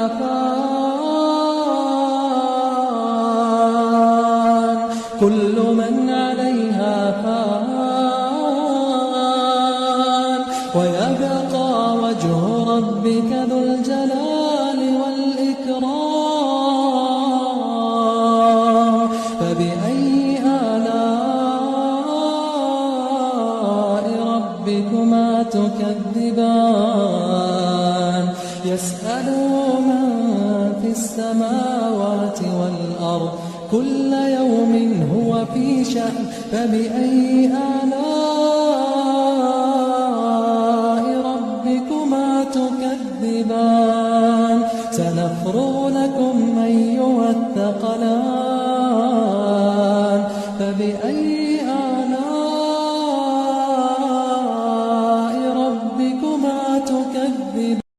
فان كل من عليها فان ويبقى وجه ربك ذو الجلال والإكرام فبأي آلاء ربكما تكذبان يسأله من في السماوات والأرض كل يوم هو في شأن فبأي آلاء ربكما تكذبان سنفرغ لكم أيها الثقلان فبأي